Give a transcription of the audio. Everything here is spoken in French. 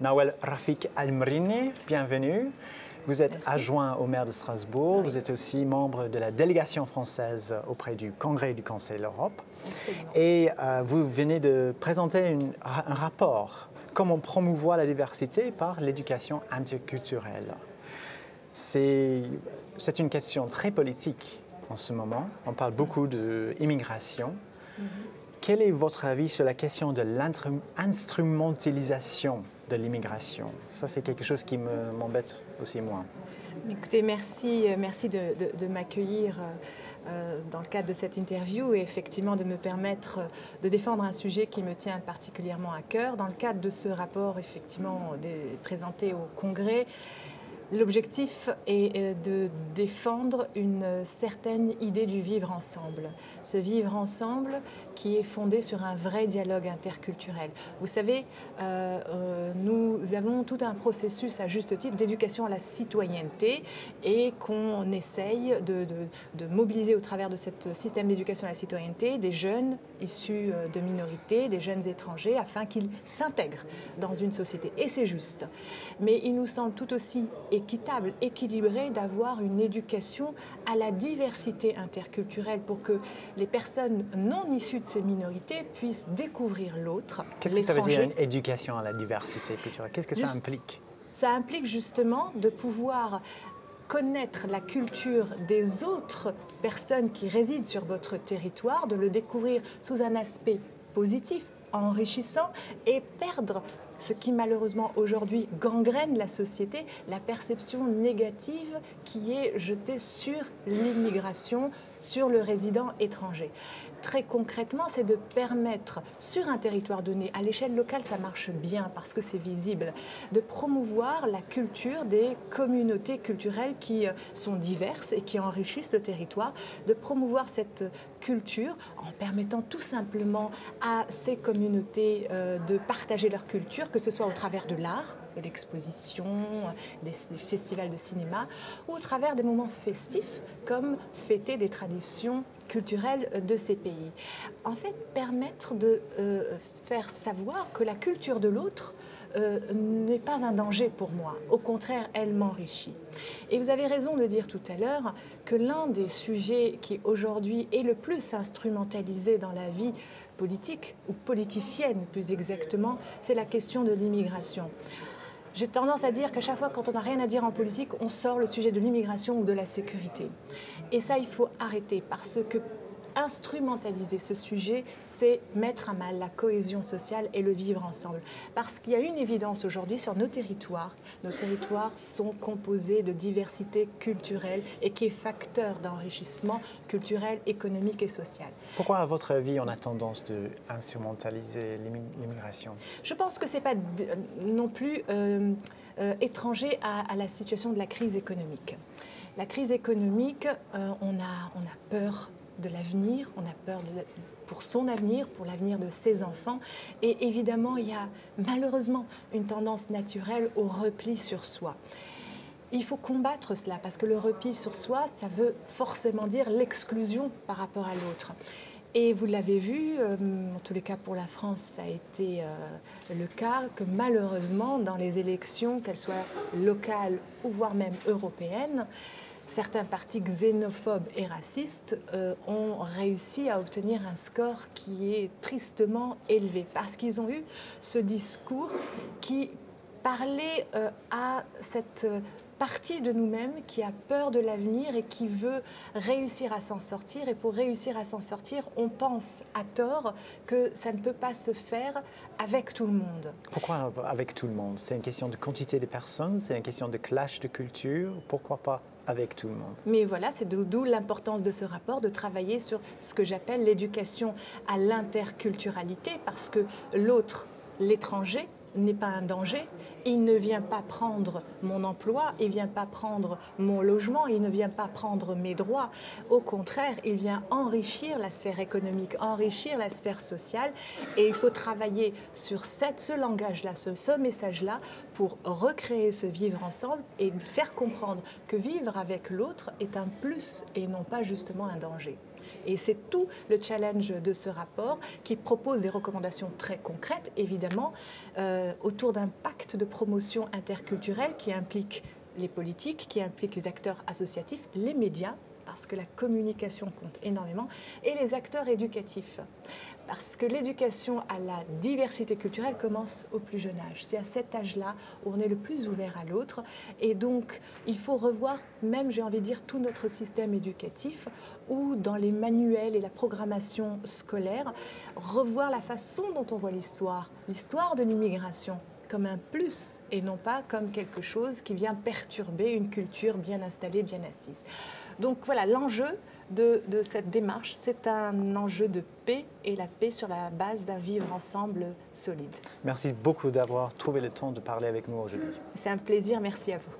Nawel Rafik Al-Mrini, bienvenue. Vous êtes adjoint au maire de Strasbourg, oui. Vous êtes aussi membre de la délégation française auprès du Congrès du Conseil de l'Europe. Et vous venez de présenter un rapport, comment promouvoir la diversité par l'éducation interculturelle. C'est une question très politique en ce moment. On parle beaucoup d'immigration. Quel est votre avis sur la question de l'instrumentalisation de l'immigration? Ça, c'est quelque chose qui m'embête aussi moi. Écoutez, merci de m'accueillir dans le cadre de cette interview et effectivement de me permettre de défendre un sujet qui me tient particulièrement à cœur. Dans le cadre de ce rapport, effectivement, présenté au Congrès, l'objectif est de défendre une certaine idée du vivre ensemble. Ce vivre ensemble qui est fondé sur un vrai dialogue interculturel. Vous savez, nous avons tout un processus à juste titre d'éducation à la citoyenneté et qu'on essaye de mobiliser au travers de ce système d'éducation à la citoyenneté des jeunes issus de minorités, des jeunes étrangers, afin qu'ils s'intègrent dans une société. Et c'est juste. Mais il nous semble tout aussi équitable, équilibré d'avoir une éducation à la diversité interculturelle pour que les personnes non issues de ces minorités puissent découvrir l'autre. Qu'est-ce que ça veut dire une éducation à la diversité culturelle? Qu'est-ce que ça implique? Ça implique justement de pouvoir connaître la culture des autres personnes qui résident sur votre territoire, de le découvrir sous un aspect positif, enrichissant et perdre ce qui malheureusement aujourd'hui gangrène la société, la perception négative qui est jetée sur l'immigration, sur le résident étranger. Très concrètement, c'est de permettre sur un territoire donné, à l'échelle locale ça marche bien parce que c'est visible, de promouvoir la culture des communautés culturelles qui sont diverses et qui enrichissent le territoire, de promouvoir cette culture en permettant tout simplement à ces communautés de partager leur culture, que ce soit au travers de l'art, de l'exposition, des festivals de cinéma, ou au travers des moments festifs comme fêter des traditions culturelles de ces pays. En fait, permettre de faire savoir que la culture de l'autre n'est pas un danger pour moi. Au contraire, elle m'enrichit. Et vous avez raison de dire tout à l'heure que l'un des sujets qui aujourd'hui est le plus instrumentalisé dans la vie politique, ou politicienne plus exactement, c'est la question de l'immigration. J'ai tendance à dire qu'à chaque fois, quand on n'a rien à dire en politique, on sort le sujet de l'immigration ou de la sécurité. Et ça, il faut arrêter parce que instrumentaliser ce sujet, c'est mettre à mal la cohésion sociale et le vivre ensemble. Parce qu'il y a une évidence aujourd'hui sur nos territoires. Nos territoires sont composés de diversité culturelle et qui est facteur d'enrichissement culturel, économique et social. Pourquoi, à votre avis, on a tendance à instrumentaliser l'immigration? Je pense que ce n'est pas non plus étranger à la situation de la crise économique. La crise économique, on a peur de l'avenir, on a peur pour son avenir, pour l'avenir de ses enfants. Et évidemment, il y a malheureusement une tendance naturelle au repli sur soi. Il faut combattre cela parce que le repli sur soi, ça veut forcément dire l'exclusion par rapport à l'autre. Et vous l'avez vu, en tous les cas pour la France, ça a été le cas que malheureusement, dans les élections, qu'elles soient locales ou voire même européennes, certains partis xénophobes et racistes ont réussi à obtenir un score qui est tristement élevé parce qu'ils ont eu ce discours qui parlait à cette partie de nous-mêmes qui a peur de l'avenir et qui veut réussir à s'en sortir. Et pour réussir à s'en sortir, on pense à tort que ça ne peut pas se faire avec tout le monde. Pourquoi avec tout le monde? C'est une question de quantité de personnes, c'est une question de clash de culture. Pourquoi pas avec tout le monde? Mais voilà, c'est d'où l'importance de ce rapport, de travailler sur ce que j'appelle l'éducation à l'interculturalité, parce que l'autre, l'étranger, n'est pas un danger. Il ne vient pas prendre mon emploi, il ne vient pas prendre mon logement, il ne vient pas prendre mes droits. Au contraire, il vient enrichir la sphère économique, enrichir la sphère sociale. Et il faut travailler sur ce langage-là, ce message-là, pour recréer ce vivre ensemble et faire comprendre que vivre avec l'autre est un plus et non pas justement un danger. Et c'est tout le challenge de ce rapport qui propose des recommandations très concrètes, évidemment, autour d'un pacte de promotion interculturelle qui implique les politiques, qui implique les acteurs associatifs, les médias, parce que la communication compte énormément, et les acteurs éducatifs. Parce que l'éducation à la diversité culturelle commence au plus jeune âge. C'est à cet âge-là où on est le plus ouvert à l'autre. Et donc, il faut revoir, même, j'ai envie de dire, tout notre système éducatif, où dans les manuels et la programmation scolaire, revoir la façon dont on voit l'histoire de l'immigration, comme un plus et non pas comme quelque chose qui vient perturber une culture bien installée, bien assise. Donc voilà, l'enjeu de cette démarche, c'est un enjeu de paix et la paix sur la base d'un vivre ensemble solide. Merci beaucoup d'avoir trouvé le temps de parler avec nous aujourd'hui. C'est un plaisir, merci à vous.